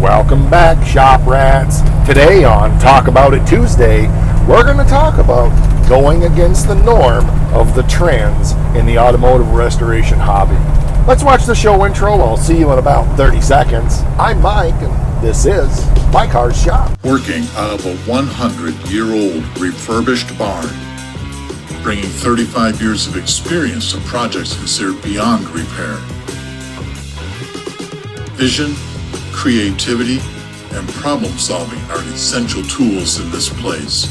Welcome back, Shop Rats. Today on Talk About It Tuesday, we're going to talk about going against the norm of the trends in the automotive restoration hobby. Let's watch the show intro. I'll see you in about 30 seconds. I'm Mike, and this is My Car's Shop. Working out of a 100-year-old refurbished barn, bringing 35 years of experience to projects considered beyond repair. Vision, creativity, and problem solving are essential tools in this place.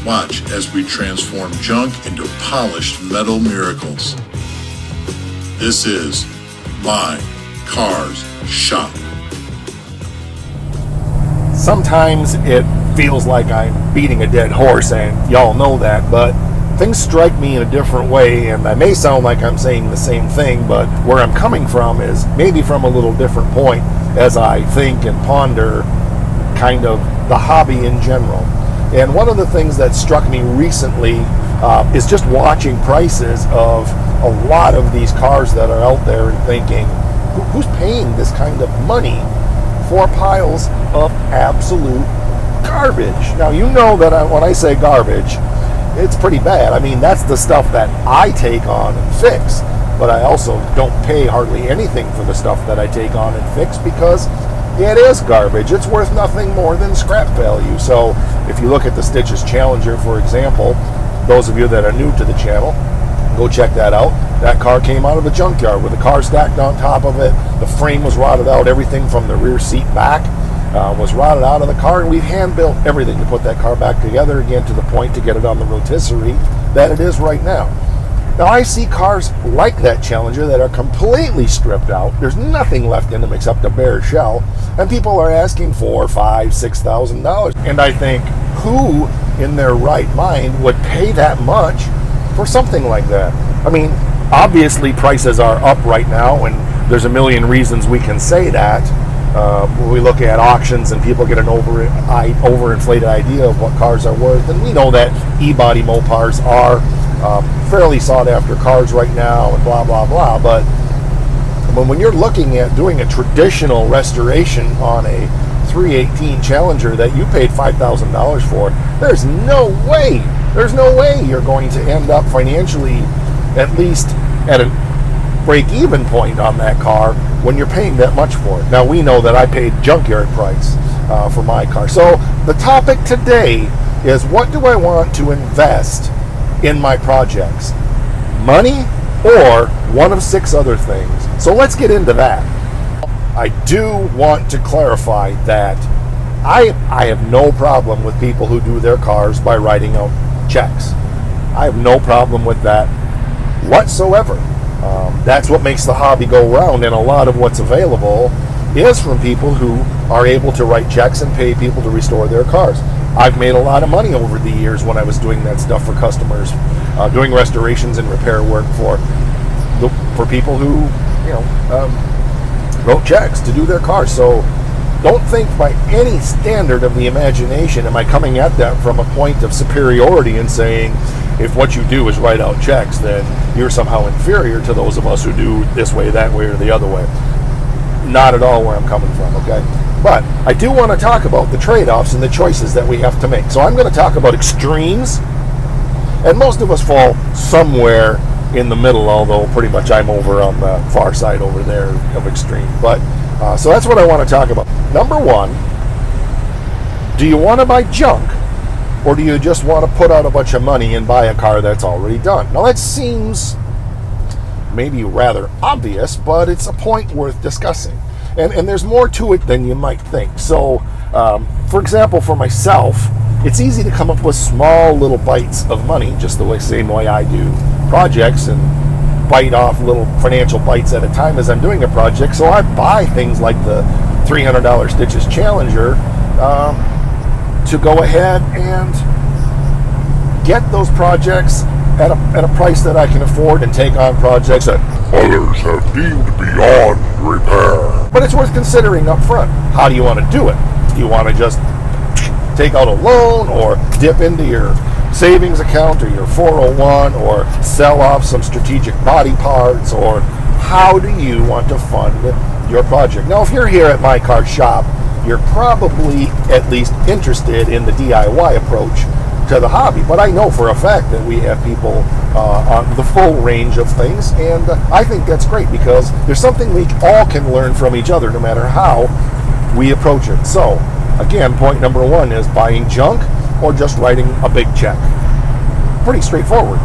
Watch as we transform junk into polished metal miracles. This is My Car's Shop. Sometimes it feels like I'm beating a dead horse, and y'all know that, but things strike me in a different way, and I may sound like I'm saying the same thing, but where I'm coming from is maybe from a little different point as I think and ponder kind of the hobby in general. And one of the things that struck me recently is just watching prices of a lot of these cars that are out there and thinking, who's paying this kind of money for piles of absolute garbage? Now, you know that when I say garbage, it's pretty bad. I mean, that's the stuff that I take on and fix, but I also don't pay hardly anything for the stuff that I take on and fix because it is garbage. It's worth nothing more than scrap value. So if you look at the Stitches Challenger, for example, those of you that are new to the channel, go check that out. That car came out of a junkyard with a car stacked on top of it. The frame was rotted out. Everything from the rear seat back was rotted out of the car, and we've hand-built everything to put that car back together again to the point to get it on the rotisserie that it is right now. Now, I see cars like that Challenger that are completely stripped out. There's nothing left in them except a bare shell, and people are asking $4,000, $5,000, $6,000. And I think, who in their right mind would pay that much for something like that? I mean, obviously prices are up right now, and there's a million reasons we can say that. When we look at auctions and people get an overinflated idea of what cars are worth, and we know that e-body Mopars are fairly sought after cars right now and blah blah blah, but when you're looking at doing a traditional restoration on a 318 Challenger that you paid $5,000 for, there's no way you're going to end up financially at least at a break-even point on that car when you're paying that much for it. Now, we know that I paid junkyard price for my car. So the topic today is, what do I want to invest in my projects? Money or one of 6 other things? So let's get into that. I do want to clarify that I have no problem with people who do their cars by writing out checks. I have no problem with that whatsoever. That's what makes the hobby go round, and a lot of what's available is from people who are able to write checks and pay people to restore their cars. I've made a lot of money over the years when I was doing that stuff for customers, doing restorations and repair work for people who, wrote checks to do their cars. So don't think by any standard of the imagination am I coming at that from a point of superiority and saying, if what you do is write out checks, then you're somehow inferior to those of us who do this way, that way, or the other way. Not at all where I'm coming from, okay? But I do want to talk about the trade-offs and the choices that we have to make. So I'm going to talk about extremes, and most of us fall somewhere in the middle, although pretty much I'm over on the far side over there of extreme. But so that's what I want to talk about. Number one, do you want to buy junk, or do you just want to put out a bunch of money and buy a car that's already done? Now, that seems maybe rather obvious, but it's a point worth discussing. And there's more to it than you might think. So, for example, for myself, it's easy to come up with small little bites of money, just the same way I do projects, and bite off little financial bites at a time as I'm doing a project. So I buy things like the $300 Stitches Challenger to go ahead and get those projects at a price that I can afford, and take on projects that others have deemed beyond repair. But it's worth considering up front. How do you want to do it? Do you want to just take out a loan, or dip into your savings account or your 401, or sell off some strategic body parts, or how do you want to fund your project. Now, if you're here at My Car Shop, you're probably at least interested in the DIY approach to the hobby. But I know for a fact that we have people on the full range of things, and I think that's great because there's something we all can learn from each other no matter how we approach it. So, again, point number one is buying junk or just writing a big check. Pretty straightforward.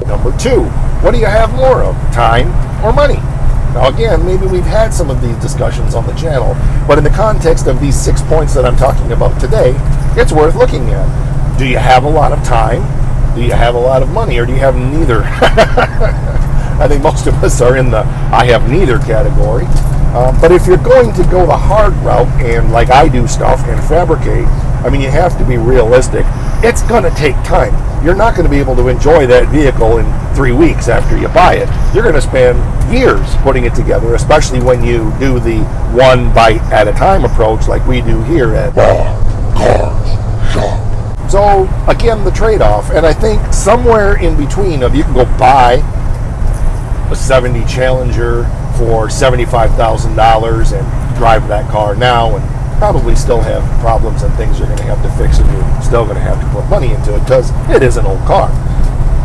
Number two, what do you have more of, time or money? Now again, maybe we've had some of these discussions on the channel, but in the context of these 6 points that I'm talking about today, it's worth looking at. Do you have a lot of time? Do you have a lot of money? Or do you have neither? I think most of us are in the I have neither category. But if you're going to go the hard route and like I do stuff and fabricate, I mean, you have to be realistic. It's going to take time. You're not going to be able to enjoy that vehicle in 3 weeks after you buy it. You're going to spend years putting it together, especially when you do the one bite at a time approach like we do here at Cars Shop. So again, the trade-off, and I think somewhere in between of you can go buy a 70 Challenger for $75,000 and drive that car now and probably still have problems and things you're going to have to fix, and you're still going to have to put money into it because it is an old car.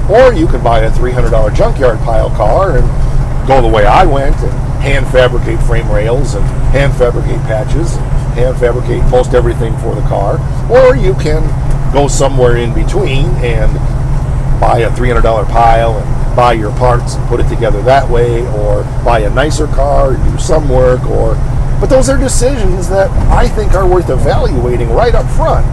Or you could buy a $300 junkyard pile car and go the way I went and hand fabricate frame rails and hand fabricate patches and hand fabricate most everything for the car. Or you can go somewhere in between and buy a $300 pile and buy your parts and put it together that way, or buy a nicer car and do some work. But those are decisions that I think are worth evaluating right up front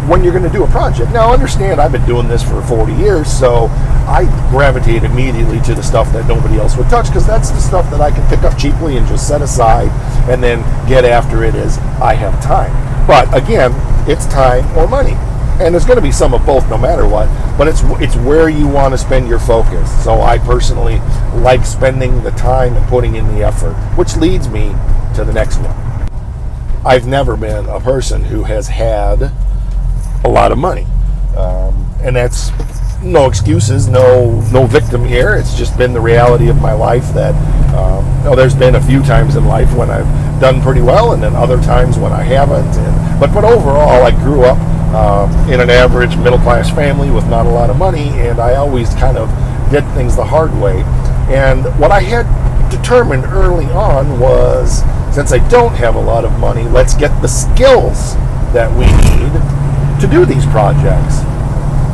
when you're going to do a project. Now, understand, I've been doing this for 40 years, so I gravitate immediately to the stuff that nobody else would touch because that's the stuff that I can pick up cheaply and just set aside and then get after it as I have time. But again, it's time or money. And there's going to be some of both no matter what, but it's where you want to spend your focus. So I personally like spending the time and putting in the effort, which leads me to the next one. I've never been a person who has had a lot of money. And that's no excuses, no victim here. It's just been the reality of my life that there's been a few times in life when I've done pretty well and then other times when I haven't. But overall, I grew up in an average middle-class family with not a lot of money, and I always kind of did things the hard way. And what I had determined early on was, since I don't have a lot of money, let's get the skills that we need to do these projects.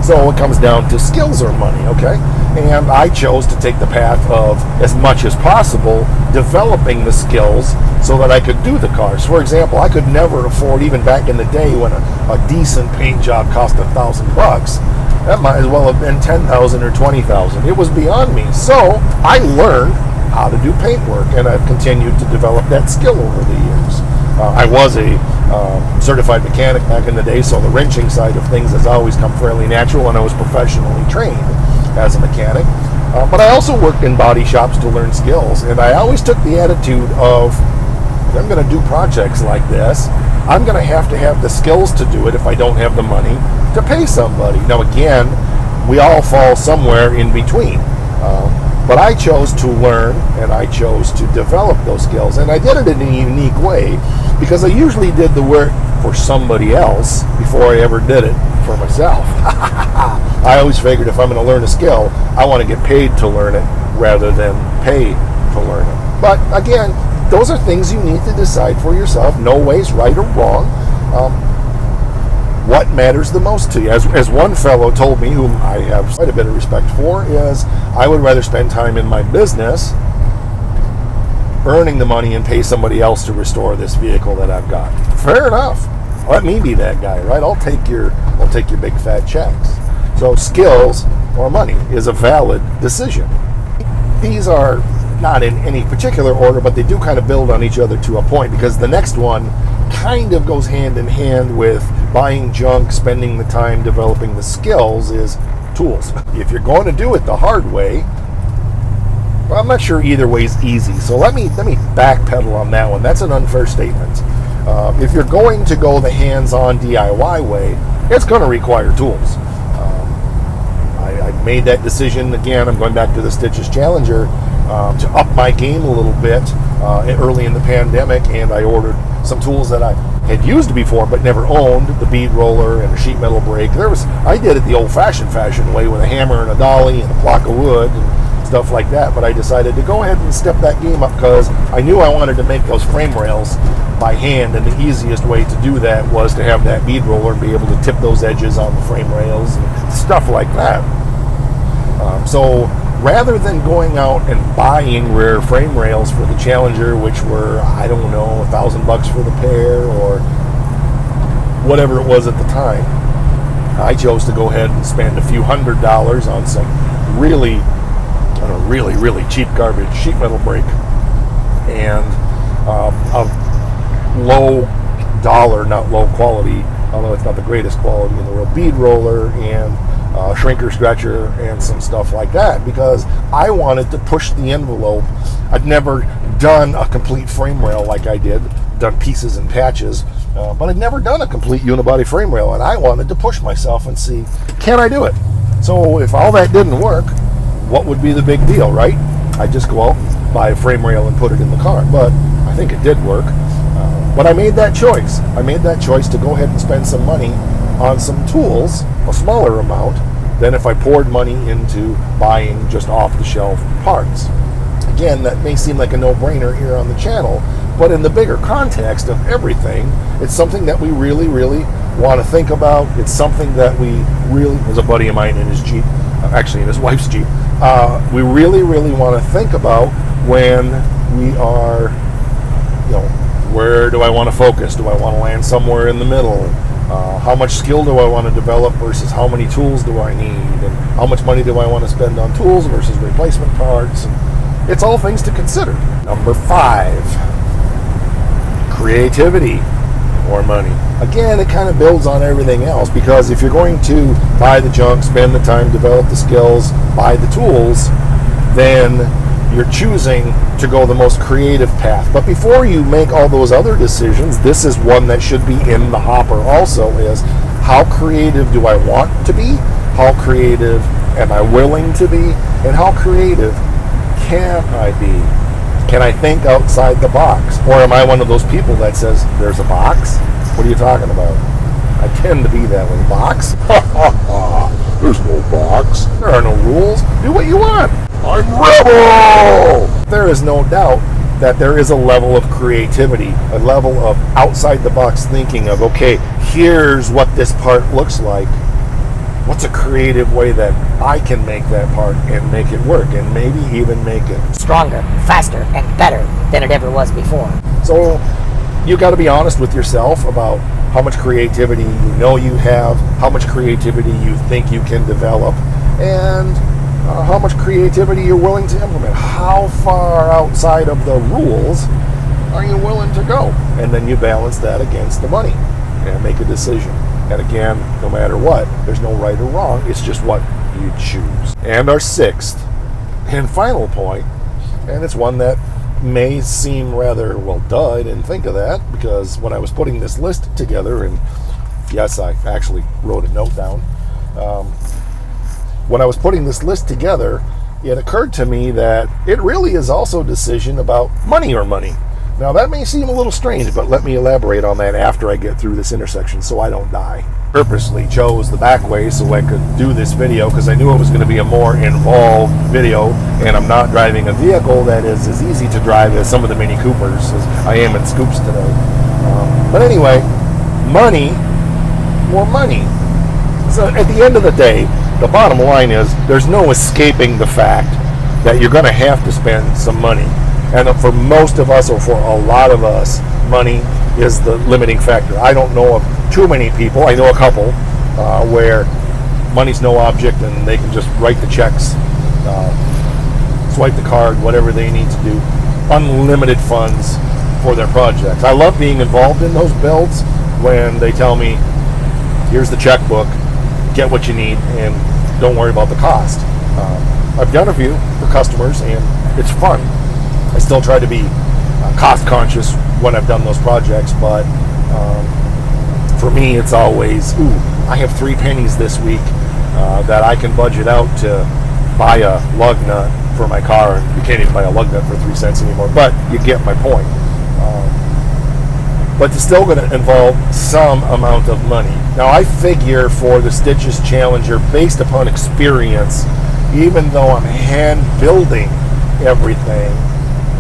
So it comes down to skills or money, okay? And I chose to take the path of, as much as possible, developing the skills so that I could do the cars. For example, I could never afford, even back in the day when a decent paint job cost $1,000, that might as well have been $10,000 or $20,000. It was beyond me. So I learned how to do paint work, and I've continued to develop that skill over the years. I was a certified mechanic back in the day, so the wrenching side of things has always come fairly natural, and I was professionally trained as a mechanic. But I also worked in body shops to learn skills, and I always took the attitude of, if I'm going to do projects like this, I'm going to have the skills to do it if I don't have the money to pay somebody. Now again, we all fall somewhere in between. But I chose to learn and I chose to develop those skills. And I did it in a unique way because I usually did the work for somebody else before I ever did it for myself. I always figured if I'm going to learn a skill, I want to get paid to learn it rather than pay to learn it. But again, those are things you need to decide for yourself. No way's right or wrong. What matters the most to you? As one fellow told me, whom I have quite a bit of respect for, is I would rather spend time in my business earning the money and pay somebody else to restore this vehicle that I've got. Fair enough. Let me be that guy, right? I'll take your big fat checks. So skills or money is a valid decision. These are not in any particular order, but they do kind of build on each other to a point, because the next one kind of goes hand in hand with buying junk, spending the time developing the skills, is tools. If you're going to do it the hard way, well, I'm not sure either way is easy. So let me backpedal on that one. That's an unfair statement. If you're going to go the hands-on DIY way, it's going to require tools. I made that decision again. I'm going back to the Stitches Challenger to up my game a little bit early in the pandemic, and I ordered some tools that I had used before but never owned, the bead roller and a sheet metal brake. I did it the old-fashioned way with a hammer and a dolly and a block of wood and stuff like that, but I decided to go ahead and step that game up because I knew I wanted to make those frame rails by hand, and the easiest way to do that was to have that bead roller and be able to tip those edges on the frame rails and stuff like that. So rather than going out and buying rare frame rails for the Challenger, which were, I don't know, $1,000 for the pair or whatever it was at the time, I chose to go ahead and spend a few $100s on some really cheap garbage sheet metal brake and a low dollar, not low quality, although it's not the greatest quality in the world, bead roller and shrinker stretcher and some stuff like that, because I wanted to push the envelope. I'd never done a complete frame rail like I did, done pieces and patches, but I'd never done a complete unibody frame rail, and I wanted to push myself and see, can I do it? So if all that didn't work, what would be the big deal, right? I'd just go out and buy a frame rail and put it in the car. But I think it did work. But I made that choice. I made that choice to go ahead and spend some money on some tools, a smaller amount, than if I poured money into buying just off-the-shelf parts. Again, that may seem like a no-brainer here on the channel, but in the bigger context of everything, it's something that we really want to think about. It's something that we really, there's a buddy of mine in his Jeep, actually in his wife's Jeep, we really want to think about when we are, where do I want to focus? Do I want to land somewhere in the middle? How much skill do I want to develop versus how many tools do I need? And how much money do I want to spend on tools versus replacement parts? And it's all things to consider. Number 5, creativity or money. Again, it kind of builds on everything else, because if you're going to buy the junk, spend the time, develop the skills, buy the tools, then you're choosing to go the most creative path. But before you make all those other decisions, this is one that should be in the hopper also, is how creative do I want to be? How creative am I willing to be? And how creative can I be? Can I think outside the box? Or am I one of those people that says, there's a box? What are you talking about? I tend to be that way. Box? There's no box. There are no rules. Do what you want. I'm Rebel! There is no doubt that there is a level of creativity, a level of outside the box thinking of, okay, here's what this part looks like. What's a creative way that I can make that part and make it work, and maybe even make it stronger, faster, and better than it ever was before. So you got to be honest with yourself about how much creativity you know you have, how much creativity you think you can develop, and how much creativity you're willing to implement. How far outside of the rules are you willing to go? And then you balance that against the money and make a decision. And again, no matter what, there's no right or wrong. It's just what you choose. And our 6th and final point, and it's one that may seem rather, well, duh, I didn't think of that, because when I was putting this list together, and yes, I actually wrote a note down, when I was putting this list together, it occurred to me that it really is also a decision about money or money. Now, that may seem a little strange, but let me elaborate on that after I get through this intersection so I don't die. Purposely chose the back way so I could do this video, because I knew it was going to be a more involved video, and I'm not driving a vehicle that is as easy to drive as some of the Mini Coopers as I am in Scoops today. But anyway, money, more money. So at the end of the day, the bottom line is there's no escaping the fact that you're going to have to spend some money. And for most of us, or for a lot of us, money is the limiting factor. I don't know of too many people, I know a couple, where money's no object and they can just write the checks, swipe the card, whatever they need to do. Unlimited funds for their projects. I love being involved in those builds when they tell me, here's the checkbook, get what you need, and don't worry about the cost. I've done a few for customers, and it's fun. I still try to be cost conscious when I've done those projects, but for me, it's always, I have 3 pennies this week that I can budget out to buy a lug nut for my car. You can't even buy a lug nut for 3 cents anymore, but you get my point. But it's still going to involve some amount of money. Now, I figure for the Stitches Challenger, based upon experience, even though I'm hand building everything,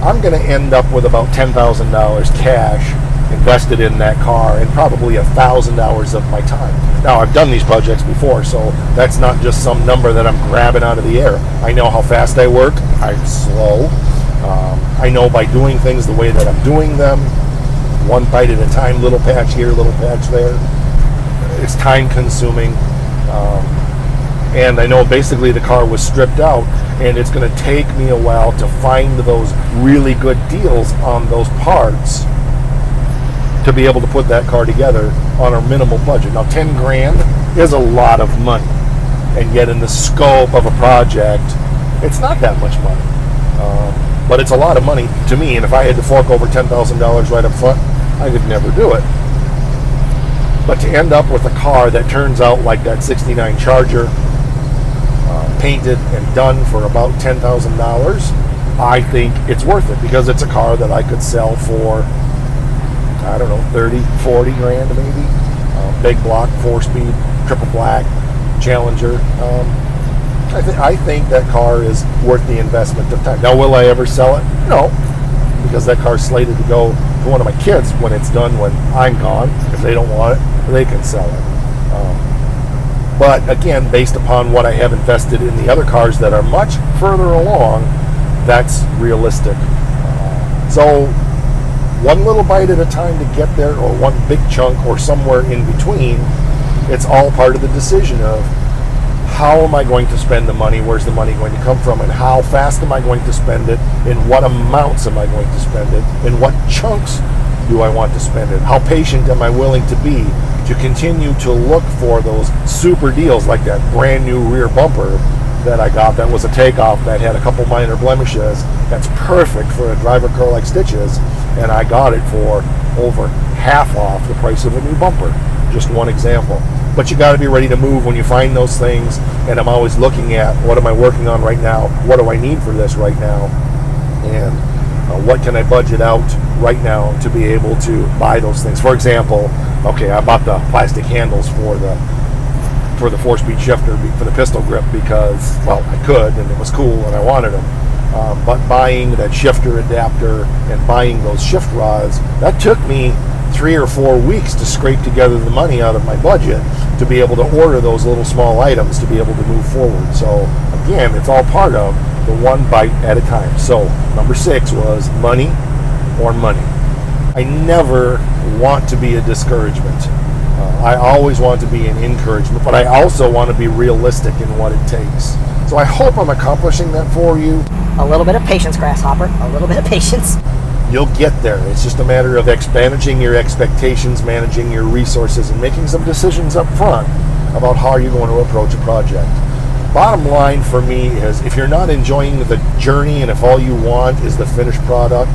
I'm going to end up with about $10,000 cash invested in that car and probably 1,000 hours of my time. Now, I've done these projects before, so that's not just some number that I'm grabbing out of the air. I know how fast I work. I'm slow. I know by doing things the way that I'm doing them, one bite at a time, little patch here, little patch there. It's time consuming. And I know basically the car was stripped out, and it's going to take me a while to find those really good deals on those parts to be able to put that car together on a minimal budget. Now, 10 grand is a lot of money, and yet in the scope of a project, it's not that much money. But it's a lot of money to me, and if I had to fork over $10,000 right up front, I could never do it. But to end up with a car that turns out like that 69 Charger, painted and done for about $10,000, I think it's worth it, because it's a car that I could sell for, I don't know, 30, 40 grand maybe. Big block, 4-speed, triple black, Challenger. I think that car is worth the investment of time. Now, will I ever sell it? No, because that car's slated to go to one of my kids when it's done, when I'm gone. If they don't want it, they can sell it. But again, based upon what I have invested in the other cars that are much further along, that's realistic. So one little bite at a time to get there, or one big chunk, or somewhere in between, it's all part of the decision of how am I going to spend the money, where's the money going to come from, and how fast am I going to spend it, in what amounts am I going to spend it, in what chunks do I want to spend it, how patient am I willing to be to continue to look for those super deals, like that brand new rear bumper that I got that was a takeoff that had a couple minor blemishes, that's perfect for a driver car like Stitches, and I got it for over half off the price of a new bumper. Just one example. But you got to be ready to move when you find those things, and I'm always looking at what am I working on right now, what do I need for this right now, and what can I budget out right now to be able to buy those things. For example, okay, I bought the plastic handles for the 4-speed shifter for the pistol grip because, well, I could, and it was cool, and I wanted them. But buying that shifter adapter and buying those shift rods, that took me 3 or 4 weeks to scrape together the money out of my budget to be able to order those little small items to be able to move forward. So again, it's all part of the one bite at a time. So number 6 was money or money. I never want to be a discouragement. I always want to be an encouragement, but I also want to be realistic in what it takes. So I hope I'm accomplishing that for you. A little bit of patience, Grasshopper. A little bit of patience. You'll get there. It's just a matter of managing your expectations, managing your resources, and making some decisions up front about how you're going to approach a project. Bottom line for me is, if you're not enjoying the journey and if all you want is the finished product,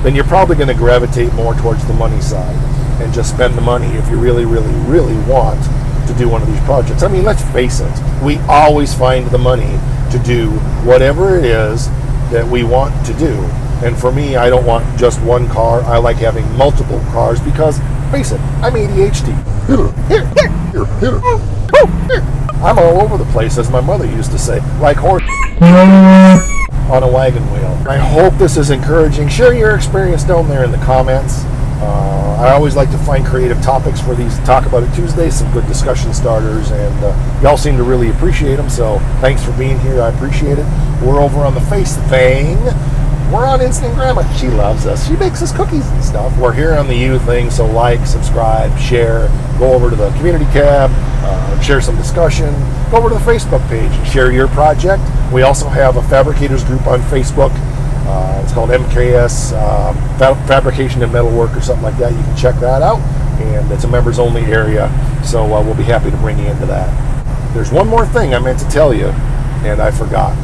then you're probably going to gravitate more towards the money side and just spend the money if you really, really, really want to do one of these projects. I mean, let's face it, we always find the money to do whatever it is that we want to do. And for me, I don't want just one car. I like having multiple cars because, face it, I'm ADHD. Here. I'm all over the place, as my mother used to say, like horse on a wagon wheel. I hope this is encouraging. Share your experience down there in the comments. I always like to find creative topics for these Talk About It Tuesdays, some good discussion starters, and y'all seem to really appreciate them, so thanks for being here. I appreciate it. We're over on the Face thing. We're on Instant Grandma. She loves us. She makes us cookies and stuff. We're here on the You thing, so like, subscribe, share. Go over to the community tab, share some discussion. Go over to the Facebook page and share your project. We also have a fabricators group on Facebook. It's called MKS Fabrication and Metalwork or something like that. You can check that out, and it's a members only area, so we'll be happy to bring you into that. There's one more thing I meant to tell you, and I forgot.